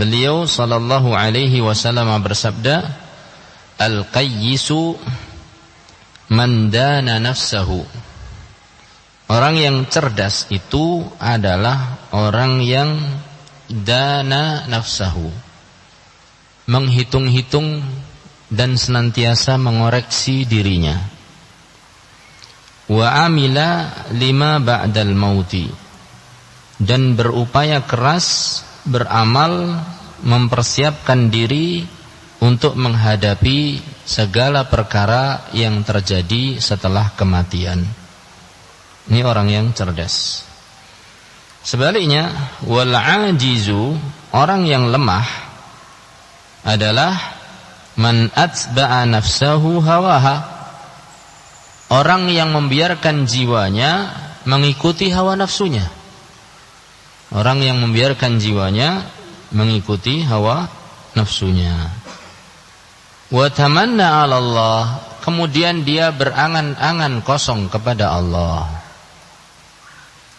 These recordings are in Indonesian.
beliau sallallahu alaihi wasallam bersabda, al-qayyisu man dana nafsahu. Orang yang cerdas itu adalah orang yang dana nafsahu, menghitung-hitung dan senantiasa mengoreksi dirinya. Wa amila lima ba'dal mauti, dan berupaya keras beramal mempersiapkan diri untuk menghadapi segala perkara yang terjadi setelah kematian. Ini orang yang cerdas. Sebaliknya, wal ajizu, orang yang lemah adalah man atba'a nafsahu hawaha, orang yang membiarkan jiwanya mengikuti hawa nafsunya. Orang yang membiarkan jiwanya mengikuti hawa nafsunya. Wa tamanna 'ala Allah, kemudian dia berangan-angan kosong kepada Allah.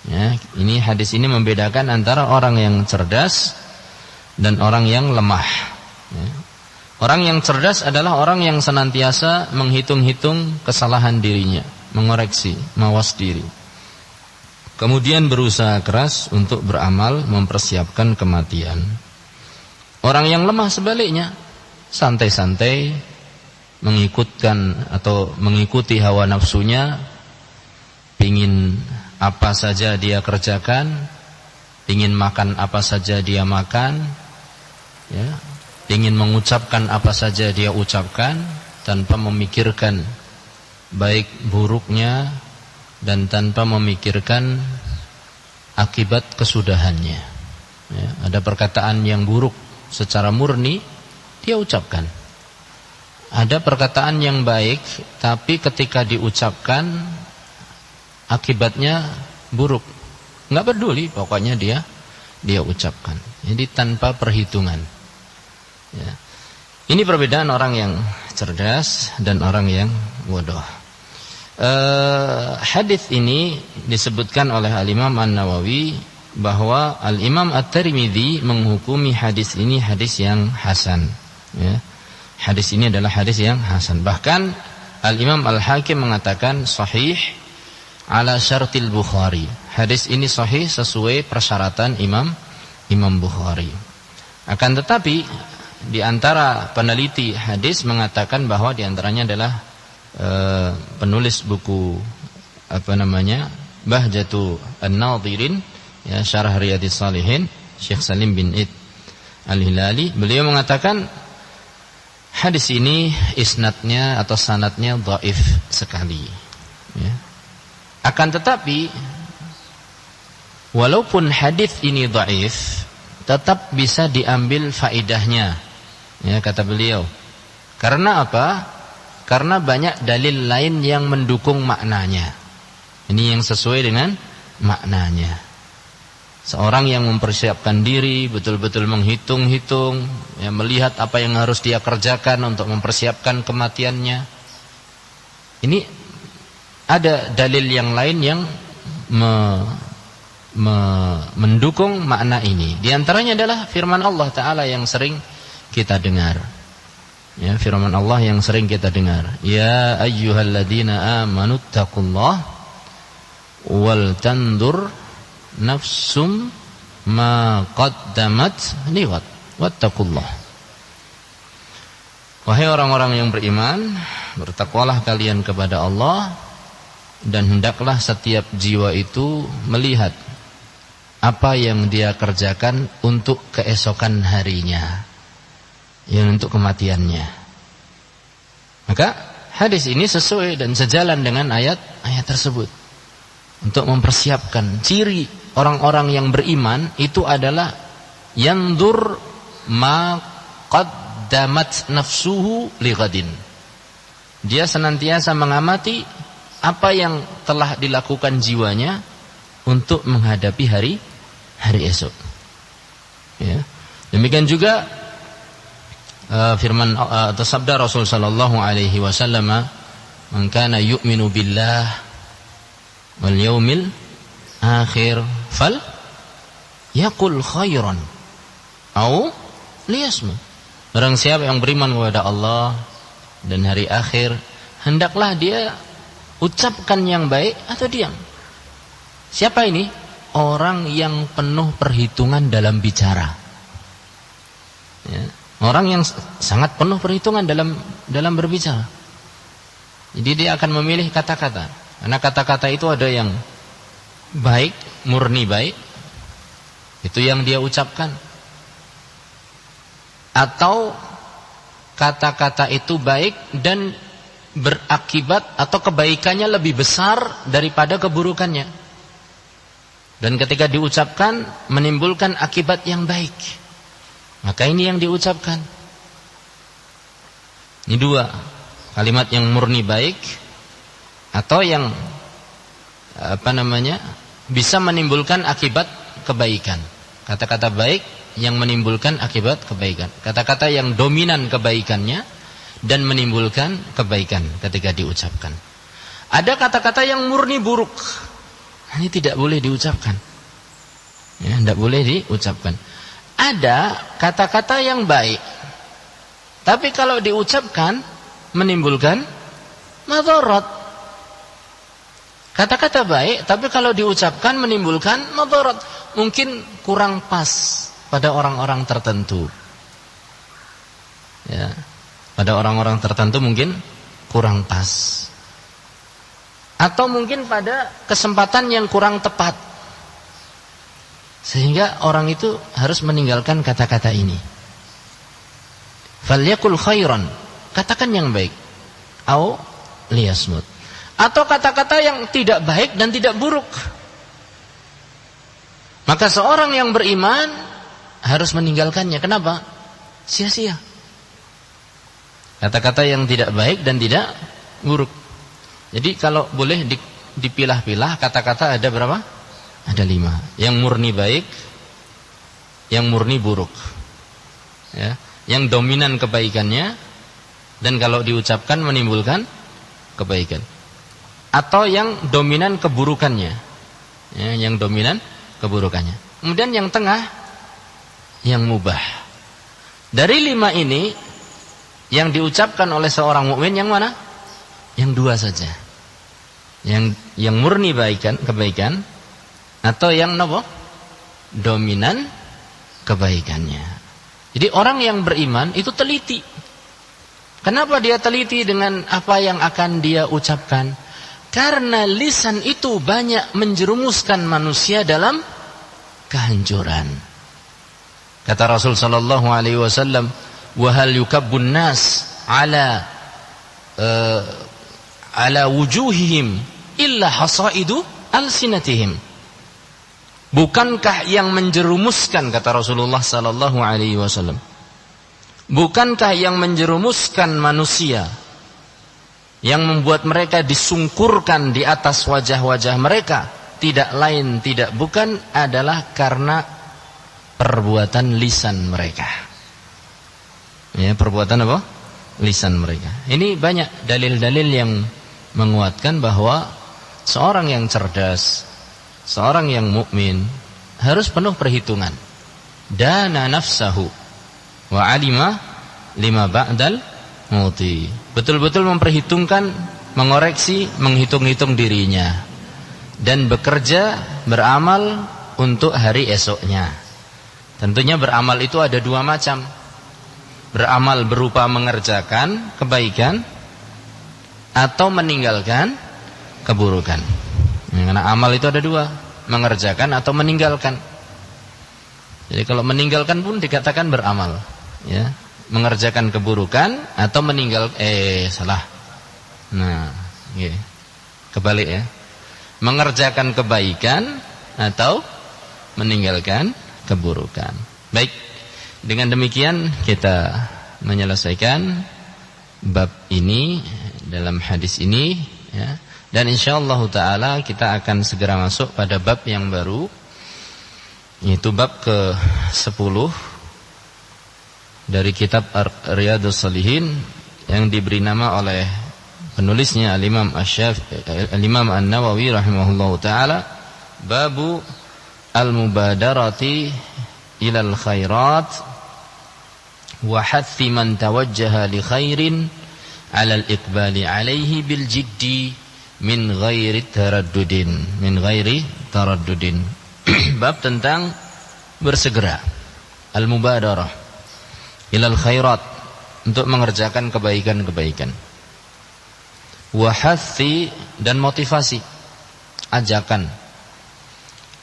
Ya, ini hadis ini membedakan antara orang yang cerdas dan orang yang lemah. Ya. Orang yang cerdas adalah orang yang senantiasa menghitung-hitung kesalahan dirinya, mengoreksi, mawas diri. Kemudian berusaha keras untuk beramal mempersiapkan kematian. Orang yang lemah sebaliknya, santai-santai mengikuti hawa nafsunya, pingin apa saja dia kerjakan, pingin makan apa saja dia makan, ya, pingin mengucapkan apa saja dia ucapkan tanpa memikirkan baik buruknya dan tanpa memikirkan akibat kesudahannya. Ya, ada perkataan yang buruk secara murni dia ucapkan. Ada perkataan yang baik tapi ketika diucapkan akibatnya buruk. Enggak peduli, pokoknya dia ucapkan. Jadi tanpa perhitungan. Ya. Ini perbedaan orang yang cerdas dan orang yang bodoh. Hadis ini disebutkan oleh Al-Imam An-Nawawi bahwa Al-Imam At-Tirmidzi menghukumi hadis ini hadis yang hasan. Ya. Hadis ini adalah hadis yang hasan. Bahkan Al-Imam Al-Hakim mengatakan sahih ala syartil Bukhari. Hadis ini sahih sesuai persyaratan Imam Bukhari. Akan tetapi di antara peneliti hadis mengatakan bahwa di antaranya adalah penulis buku Bahjatu An-Nadhirin, ya, Syarah Riyadhis Shalihin, Syekh Salim bin Id Al-Hilali. Beliau mengatakan hadis ini isnadnya atau sanadnya dhaif sekali, ya. Akan tetapi walaupun hadis ini dhaif, tetap bisa diambil faidahnya, ya, kata beliau. Karena apa? Karena banyak dalil lain yang mendukung maknanya. Ini yang sesuai dengan maknanya. Seorang yang mempersiapkan diri, betul-betul menghitung-hitung, ya, melihat apa yang harus dia kerjakan untuk mempersiapkan kematiannya. Ini ada dalil yang lain yang mendukung makna ini. Di antaranya adalah firman Allah Ta'ala yang sering kita dengar. Ya, firman Allah yang sering kita dengar. Ya ayyuhalladzina amanu taqullaha wal tandur nafsum ma qaddamat liwat wattaqullah. Wahai orang-orang yang beriman, bertakwalah kalian kepada Allah, dan hendaklah setiap jiwa itu melihat apa yang dia kerjakan untuk keesokan harinya, yang untuk kematiannya. Maka hadis ini sesuai dan sejalan dengan ayat tersebut. Untuk mempersiapkan ciri orang-orang yang beriman itu adalah yandur ma qaddamat nafsuhu lighadin. Dia senantiasa mengamati apa yang telah dilakukan jiwanya untuk menghadapi hari esok. Ya. Demikian juga firman atau sabda Rasul sallallahu alaihi wasallam, "Man kana yu'minu billah wal yaumil akhir fal yaqul khairan aw liyasmut. Barang siapa yang beriman kepada Allah dan hari akhir, hendaklah dia ucapkan yang baik atau diam. Siapa ini? Orang yang penuh perhitungan dalam bicara. Ya. Orang yang sangat penuh perhitungan dalam berbicara. Jadi dia akan memilih kata-kata. Karena kata-kata itu ada yang baik, murni baik, itu yang dia ucapkan. Atau kata-kata itu baik dan berakibat atau kebaikannya lebih besar daripada keburukannya. Dan ketika diucapkan menimbulkan akibat yang baik, maka ini yang diucapkan. Ini dua, kalimat yang murni baik atau yang bisa menimbulkan akibat kebaikan. Kata-kata baik yang menimbulkan akibat kebaikan. Kata-kata yang dominan kebaikannya dan menimbulkan kebaikan ketika diucapkan. Ada kata-kata yang murni buruk. Ini tidak boleh diucapkan. Ya, tidak boleh diucapkan. Ada kata-kata yang baik, tapi kalau diucapkan menimbulkan madarat. Kata-kata baik, tapi kalau diucapkan menimbulkan madarat. Mungkin kurang pas pada orang-orang tertentu. Ya, pada orang-orang tertentu mungkin kurang pas. Atau mungkin pada kesempatan yang kurang tepat. Sehingga orang itu harus meninggalkan kata-kata ini. Falyakul khairan, katakan yang baik. Au liyasmut. Atau kata-kata yang tidak baik dan tidak buruk. Maka seorang yang beriman harus meninggalkannya. Kenapa? Sia-sia. Kata-kata yang tidak baik dan tidak buruk. Jadi kalau boleh dipilah-pilah, kata-kata ada berapa? Ada 5. Yang murni baik, yang murni buruk, ya, yang dominan kebaikannya dan kalau diucapkan menimbulkan kebaikan, atau yang dominan keburukannya, ya, yang dominan keburukannya. Kemudian yang tengah, yang mubah. Dari 5 ini, yang diucapkan oleh seorang mukmin yang mana? Yang 2 saja. Yang murni kebaikan atau yang dominan kebaikannya. Jadi orang yang beriman itu teliti. Kenapa dia teliti dengan apa yang akan dia ucapkan? Karena lisan itu banyak menjerumuskan manusia dalam kehancuran. Kata Rasul sallallahu alaihi wasallam, "Wa hal yukabbun nas ala wujuhihim illa hasaidu alsinatihim." Bukankah yang menjerumuskan, kata Rasulullah sallallahu alaihi wasallam, bukankah yang menjerumuskan manusia, yang membuat mereka disungkurkan di atas wajah-wajah mereka, tidak lain tidak bukan adalah karena perbuatan lisan mereka. Ya, perbuatan apa? Lisan mereka. Ini banyak dalil-dalil yang menguatkan bahwa seorang yang cerdas, seorang yang mukmin harus penuh perhitungan. Dana nafsahu wa alima lima ba'dal mauti. Betul-betul memperhitungkan, mengoreksi, menghitung-hitung dirinya dan bekerja, beramal untuk hari esoknya. Tentunya beramal itu ada 2 macam. Beramal berupa mengerjakan kebaikan atau meninggalkan keburukan. Karena amal itu ada 2, mengerjakan atau meninggalkan. Jadi kalau meninggalkan pun dikatakan beramal, ya. Mengerjakan keburukan atau salah. Nah, yeah. Kebalik ya. Mengerjakan kebaikan atau meninggalkan keburukan. Baik. Dengan demikian kita menyelesaikan bab ini dalam hadis ini, ya. Dan insyaallah taala kita akan segera masuk pada bab yang baru, yaitu bab ke-10 dari kitab Riyadhus Shalihin yang diberi nama oleh penulisnya Al-Imam Al-Imam An-Nawawi rahimahullahu taala, Babu al-mubadarati ilal khairat wa hathi man tawajjaha li khairin 'ala al-iqbali 'alaihi bil jiddi min ghairi taraddudin. Bab tentang bersegera, al-mubadarah ilal khairat, untuk mengerjakan kebaikan-kebaikan. Wa hathi, dan motivasi, ajakan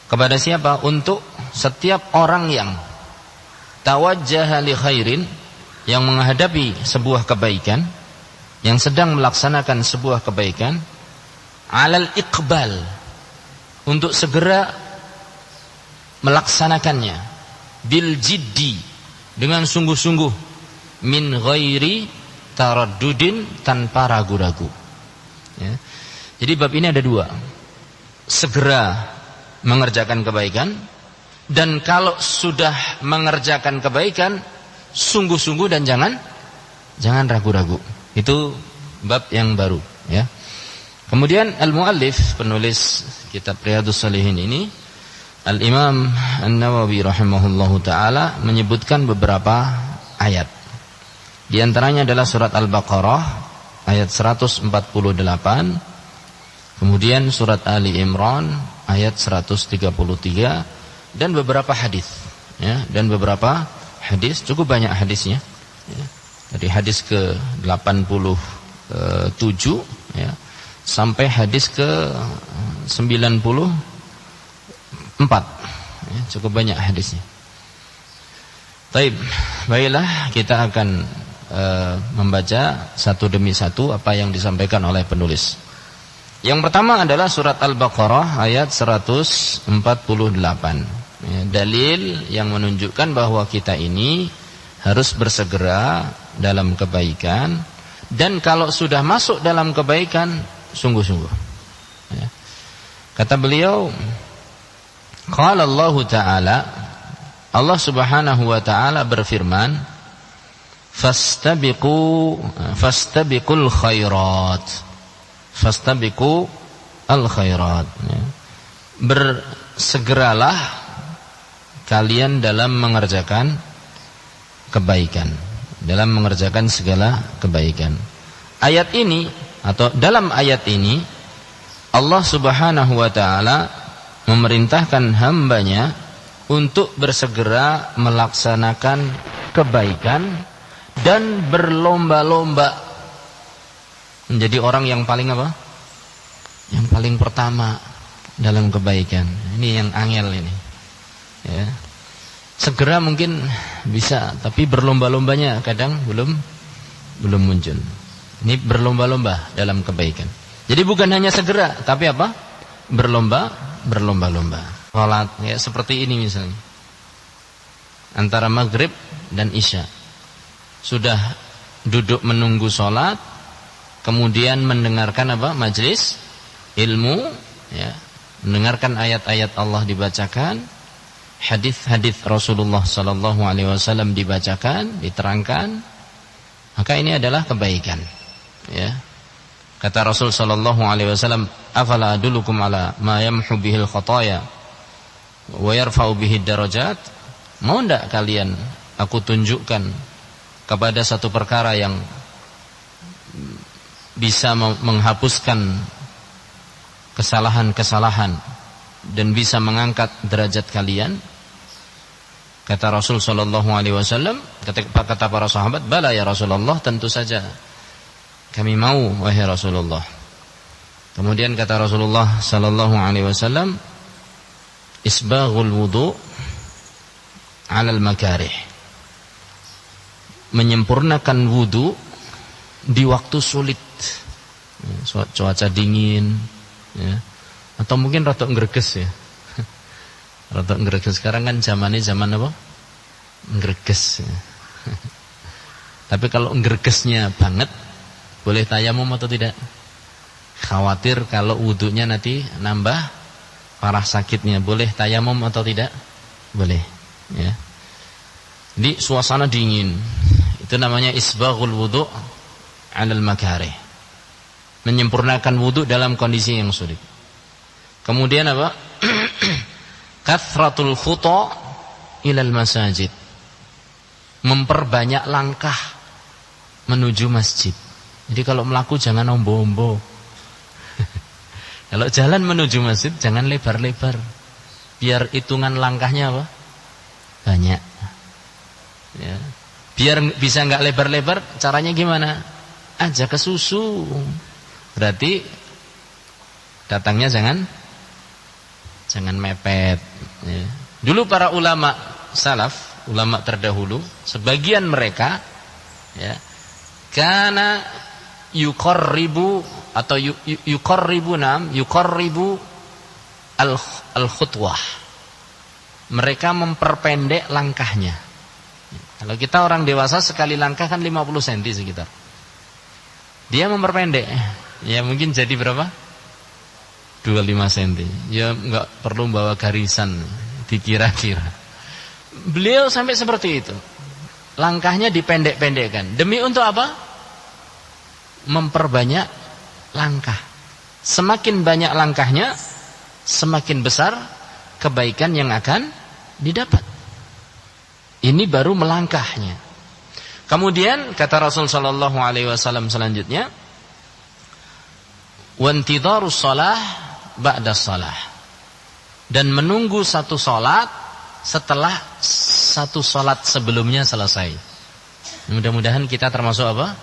kepada siapa? Untuk setiap orang yang tawajjaha li khairin, yang menghadapi sebuah kebaikan, yang sedang melaksanakan sebuah kebaikan, alal iqbal, untuk segera melaksanakannya, bil jiddi, dengan sungguh-sungguh, min ghairi taraddudin, tanpa ragu-ragu. Ya. Jadi bab ini ada dua: segera mengerjakan kebaikan, dan kalau sudah mengerjakan kebaikan, sungguh-sungguh dan jangan ragu-ragu. Itu bab yang baru, ya. Kemudian al-muallif, penulis kitab Riyadhus Shalihin ini, Al-Imam An-Nawawi rahimahullahu taala, menyebutkan beberapa ayat. Di antaranya adalah surat Al-Baqarah ayat 148, kemudian surat Ali Imran ayat 133, dan beberapa hadis, ya, dan beberapa hadis, cukup banyak hadisnya, ya. Dari hadis ke 87, ya, sampai hadis ke 94, ya, cukup banyak hadisnya. Baiklah, kita akan membaca satu demi satu apa yang disampaikan oleh penulis. Yang pertama adalah surat Al-Baqarah ayat 148, ya, dalil yang menunjukkan bahwa kita ini harus bersegera dalam kebaikan, dan kalau sudah masuk dalam kebaikan, sungguh-sungguh, ya. Kata beliau, qala Allah Ta'ala, Allah Subhanahu wa Ta'ala berfirman, fastabiqul khairat, ya. Bersegeralah kalian dalam mengerjakan kebaikan, dalam mengerjakan segala kebaikan. Ayat ini, atau dalam ayat ini, Allah Subhanahu wa Ta'ala memerintahkan hambanya untuk bersegera melaksanakan kebaikan dan berlomba-lomba menjadi orang yang paling apa? Yang paling pertama dalam kebaikan. Ini yang angel ini, ya. Segera mungkin bisa, tapi berlomba-lombanya kadang belum muncul. Ini berlomba-lomba dalam kebaikan. Jadi bukan hanya segera, tapi apa? Berlomba-lomba. Salat, ya, seperti ini misalnya. Antara maghrib dan isya, sudah duduk menunggu salat, kemudian mendengarkan apa? Majelis ilmu, ya. Mendengarkan ayat-ayat Allah dibacakan, hadis-hadis Rasulullah sallallahu alaihi wasallam dibacakan, diterangkan, maka ini adalah kebaikan, ya. Kata Rasul sallallahu alaihi wasallam, afala adullukum ala ma yamhu bihil khataya wa yarfa'u bihid darajat? Mau enggak kalian aku tunjukkan kepada satu perkara yang bisa menghapuskan kesalahan-kesalahan dan bisa mengangkat derajat kalian? Kata Rasul sallallahu alaihi wasallam, kata para sahabat, bala ya Rasulullah, tentu saja kami mau wahai Rasulullah. Kemudian kata Rasulullah sallallahu alaihi wasallam, isbaghul wudu 'alal makarih, menyempurnakan wudu di waktu sulit, cuaca dingin, ya, atau mungkin rada ngreges, ya. Rada ngreges, sekarang kan zamannya zaman apa? Ngreges, ya. Tapi kalau ngregesnya banget, boleh tayamum atau tidak? Khawatir kalau wudunya nanti nambah parah sakitnya, boleh tayamum atau tidak? Boleh, ya. Di suasana dingin, itu namanya isbaghul wudu' 'alal makarih, menyempurnakan wudu dalam kondisi yang sulit. Kemudian apa? Kathratul khuta ilal masajid, memperbanyak langkah menuju masjid. Jadi kalau melaku jangan ombo-ombo. Kalau jalan menuju masjid jangan lebar-lebar. Biar hitungan langkahnya apa? Banyak. Ya. Biar bisa enggak lebar-lebar, caranya gimana? Aja ke susu. Berarti datangnya jangan mepet. Ya. Dulu para ulama salaf, ulama terdahulu, sebagian mereka ya, kana yuqarribu atau yuqarribu al-khutwah. Mereka memperpendek langkahnya. Kalau kita orang dewasa sekali langkah kan 50 cm sekitar. Dia memperpendek. Ya mungkin jadi berapa? 25 cm. Ya enggak perlu bawa garisan dikira-kira. Beliau sampai seperti itu. Langkahnya dipendek-pendekkan. Demi untuk apa? Memperbanyak langkah. Semakin banyak langkahnya, semakin besar kebaikan yang akan didapat. Ini baru melangkahnya. Kemudian kata Rasul sallallahu alaihi wasallam selanjutnya, "Wantidharus shalah ba'da shalah." Dan menunggu satu salat setelah satu salat sebelumnya selesai. Mudah-mudahan kita termasuk apa?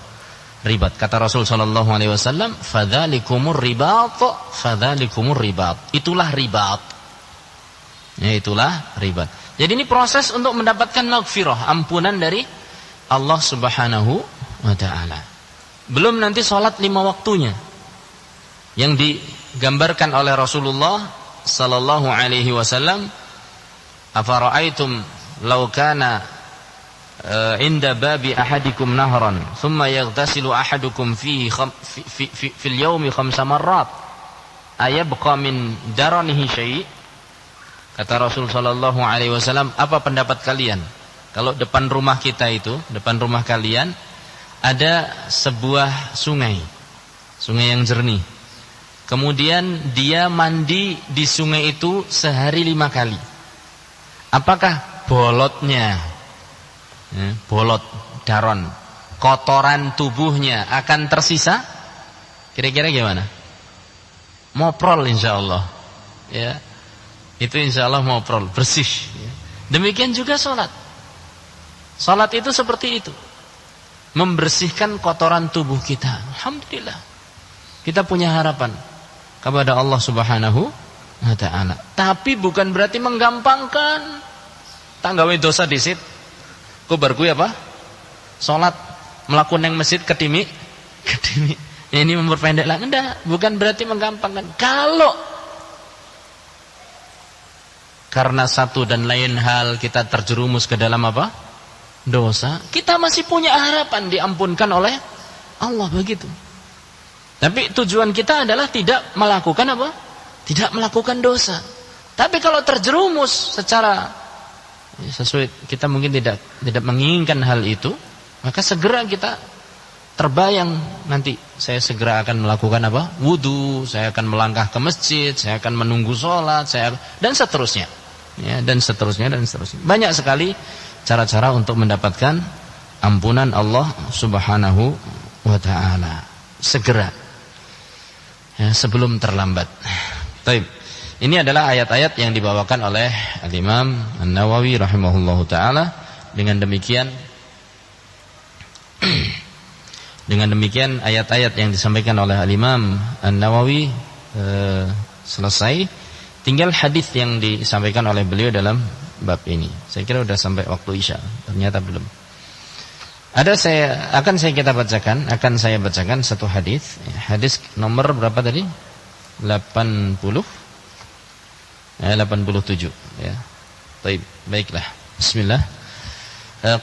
Ribat. Kata Rasul sallallahu alaihi wasallam, "Fadzalikumur ribat, fadzalikumur ribat." Itulah ribat. Ya, itulah ribat. Jadi ini proses untuk mendapatkan maghfirah, ampunan dari Allah Subhanahu wa taala. Belum nanti salat 5 waktunya yang digambarkan oleh Rasulullah sallallahu alaihi wasallam, "Afara'aitum law kana inda babi ahadikum nahran thumma yaghtasilu ahadukum fihi fil yawmi 5 marrat ayabqa min daranihi syai'." Kata Rasul sallallahu alaihi wasallam, apa pendapat kalian kalau depan rumah kita itu, depan rumah kalian ada sebuah sungai yang jernih. Kemudian dia mandi di sungai itu sehari 5 kali. Apakah bolotnya, bolot daron, kotoran tubuhnya akan tersisa? Kira-kira gimana? Moprol insyaallah. Ya. Itu insyaallah moprol, bersih. Demikian juga salat. Salat itu seperti itu. Membersihkan kotoran tubuh kita. Alhamdulillah. Kita punya harapan kepada Allah Subhanahu wa taala. Tapi bukan berarti menggampangkan. Tanggawe dosa disit. Ku bar kuwi apa? Salat mlaku nang masjid kedimi. Ini memperpendek lah. Enggak, bukan berarti menggampangkan. Kalau karena satu dan lain hal kita terjerumus ke dalam apa? Dosa, kita masih punya harapan diampunkan oleh Allah, begitu. Tapi tujuan kita adalah tidak melakukan apa? Tidak melakukan dosa. Tapi kalau terjerumus secara sesuai, kita mungkin tidak menginginkan hal itu, maka segera kita terbayang nanti saya segera akan melakukan apa? Wudu, saya akan melangkah ke masjid, saya akan menunggu sholat, dan seterusnya. Ya, dan seterusnya. Banyak sekali cara-cara untuk mendapatkan ampunan Allah Subhanahu wa taala. Segera. Ya, sebelum terlambat. Baik. Ini adalah ayat-ayat yang dibawakan oleh Al-Imam An-Nawawi rahimahullahu taala. Dengan demikian ayat-ayat yang disampaikan oleh Al-Imam An-Nawawi selesai. Tinggal hadis yang disampaikan oleh beliau dalam bab ini. Saya kira sudah sampai waktu Isya. Ternyata belum. Akan saya bacakan satu hadis. Hadis nomor berapa tadi? 87 ya. Baiklah. Bismillah.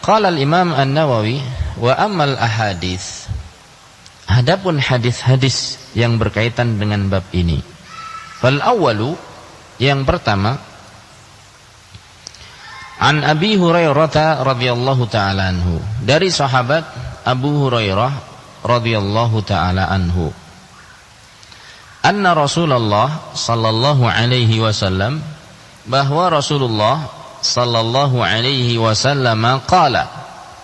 Qala al-Imam An-Nawawi wa ammal ahadits. Adapun hadis-hadis yang berkaitan dengan bab ini. Fal awwalu, yang pertama, an Abi Hurairah radhiyallahu taala anhu, dari sahabat Abu Hurairah radhiyallahu taala anhu, anna Rasulullah sallallahu alaihi wasallam, bahwa Rasulullah sallallahu alaihi wasallam qala,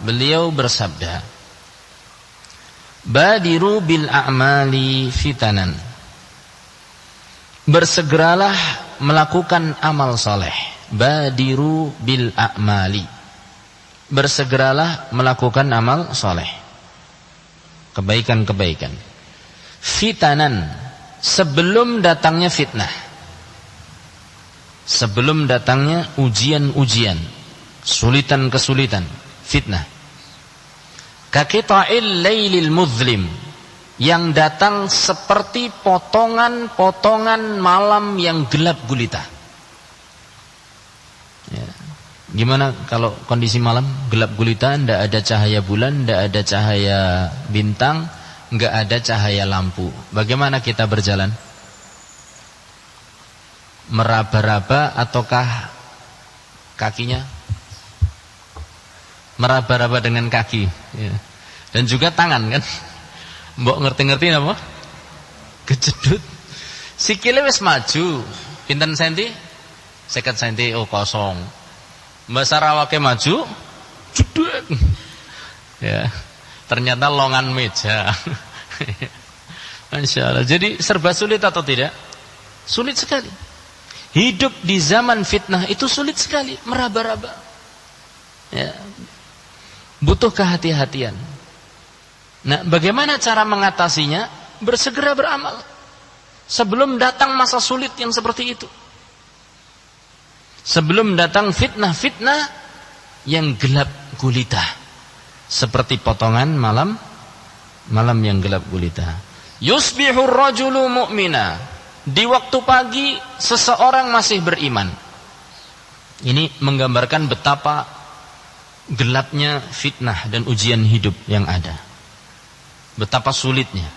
beliau bersabda, badiru bil a'mali fitanan, bersegeralah melakukan amal soleh. Badiru bil a'mali, bersegeralah melakukan amal soleh, kebaikan-kebaikan. Fitanan, sebelum datangnya fitnah, sebelum datangnya ujian-ujian, sulitan-kesulitan, fitnah. Kaqita'il lailil muzlim, yang datang seperti potongan-potongan malam yang gelap gulita. Ya. Gimana kalau kondisi malam gelap gulita, tidak ada cahaya bulan, tidak ada cahaya bintang, nggak ada cahaya lampu. Bagaimana kita berjalan? Meraba-raba ataukah kakinya meraba-raba dengan kaki, ya. Dan juga tangan kan, mbok ngerti-ngerti apa? Kejedut. Sikile wis maju, pinten senti? 50 senti, oh kosong. Mbak Sarawake maju, jeduk. Ya, ternyata longan meja. Masya Allah. Jadi serba sulit atau tidak? Sulit sekali. Hidup di zaman fitnah itu sulit sekali, meraba-raba. Ya. Butuh kehati-hatian. Nah, bagaimana cara mengatasinya? Bersegera beramal sebelum datang masa sulit yang seperti itu. Sebelum datang fitnah-fitnah yang gelap gulita, seperti potongan malam yang gelap gulita. Yusbihur rajulu mu'mina, di waktu pagi seseorang masih beriman. Ini menggambarkan betapa gelapnya fitnah dan ujian hidup yang ada, betapa sulitnya.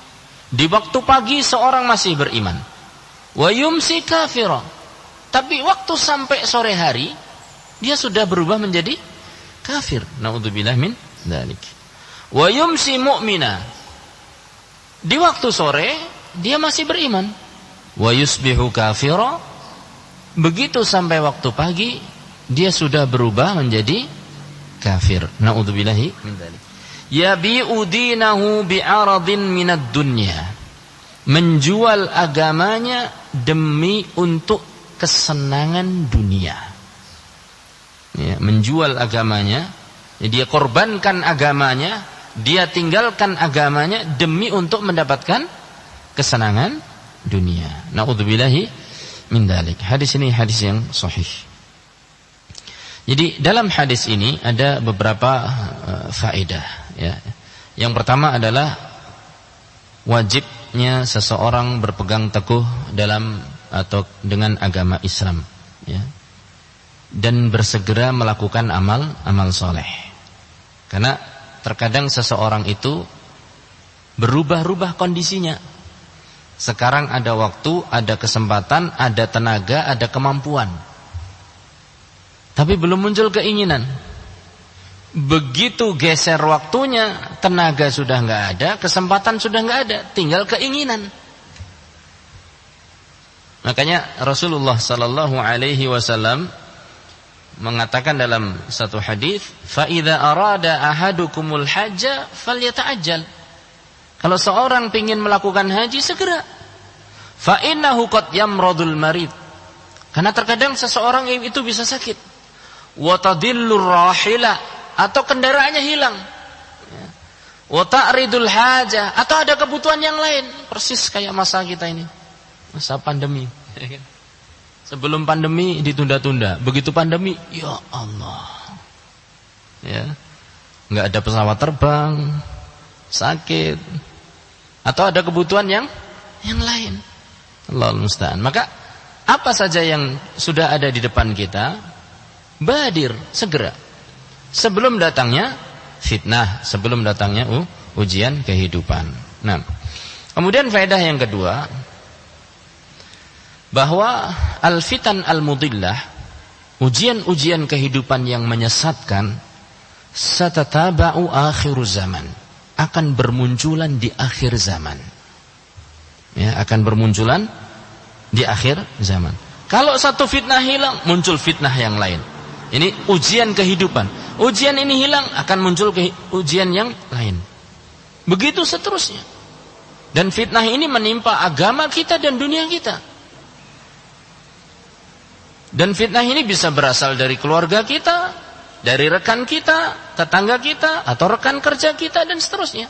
Di waktu pagi seorang masih beriman, wa yumsi kafira, tapi waktu sampai sore hari dia sudah berubah menjadi kafir. Naudzubillah min dzalik. Wa yumsi mu'mina, di waktu sore dia masih beriman. Wa yusbihu kafira, begitu sampai waktu pagi dia sudah berubah menjadi kafir. Naudzubillahi min dzalik. Yabi'u dinahu bi'aradin minad dunya, menjual agamanya demi untuk kesenangan dunia. Ya, menjual agamanya, ya, dia korbankan agamanya, dia tinggalkan agamanya demi untuk mendapatkan kesenangan dunia. Naudzubillahi min dzalik. Hadis ini hadis yang sahih. Jadi dalam hadis ini ada beberapa faedah, ya. Yang pertama adalah wajibnya seseorang berpegang teguh dalam atau dengan agama Islam, ya. Dan bersegera melakukan amal soleh. Karena terkadang seseorang itu berubah-ubah kondisinya. Sekarang ada waktu, ada kesempatan, ada tenaga, ada kemampuan, tapi belum muncul keinginan. Begitu geser waktunya, tenaga sudah nggak ada, kesempatan sudah nggak ada, tinggal keinginan. Makanya Rasulullah sallallahu alaihi wasallam mengatakan dalam satu hadis, fa idza arada ahadukumul hajja falyata'ajjal. Kalau seorang ingin melakukan haji, segera. Fa innahu qad yamradul marid. Karena terkadang seseorang itu bisa sakit. Wa tadillur rahila, atau kendaraannya hilang. Wa ta'ridul hajah, atau ada kebutuhan yang lain. Persis kayak masa kita ini, masa pandemi. Sebelum pandemi ditunda-tunda, begitu pandemi, ya Allah, ya, nggak ada pesawat terbang, sakit, atau ada kebutuhan yang lain. Allahul musta'an. Maka apa saja yang sudah ada di depan kita, badir, segera, sebelum datangnya fitnah, sebelum datangnya ujian kehidupan. Nah, kemudian faedah yang kedua, bahwa al-fitan al-mudillah, ujian-ujian kehidupan yang menyesatkan, satataba'u akhir zaman, akan bermunculan di akhir zaman. Ya, akan bermunculan di akhir zaman. Kalau satu fitnah hilang, muncul fitnah yang lain. Ini ujian kehidupan. Ujian ini hilang, akan muncul ujian yang lain. Begitu seterusnya. Dan fitnah ini menimpa agama kita dan dunia kita. Dan fitnah ini bisa berasal dari keluarga kita, dari rekan kita, tetangga kita, atau rekan kerja kita, dan seterusnya.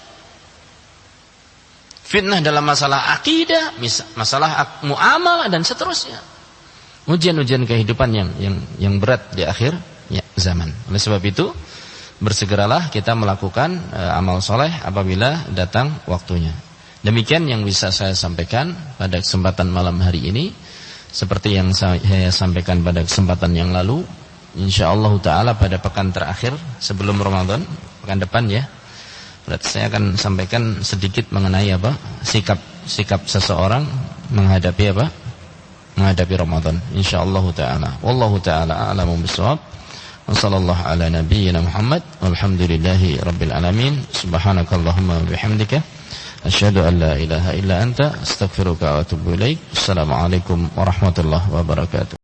Fitnah dalam masalah akidah, masalah muamalah, dan seterusnya. Ujian-ujian kehidupan yang berat di akhir zaman. Oleh sebab itu, bersegeralah kita melakukan amal soleh apabila datang waktunya. Demikian yang bisa saya sampaikan pada kesempatan malam hari ini. Seperti yang saya sampaikan pada kesempatan yang lalu, insyaallah ta'ala pada pekan terakhir sebelum Ramadan, pekan depan ya, berarti saya akan sampaikan sedikit mengenai sikap seseorang menghadapi menghadapi Ramadan, insyaallah ta'ala. Wallahu ta'ala a'lamu bishawab. Wassallallahu ala nabiyyina Muhammad walhamdulillahi rabbil alamin. Subhanakallahumma bihamdika asyhadu an la ilaha illa anta astaghfiruka wa atubu ilaik. Assalamualaikum warahmatullahi wabarakatuh.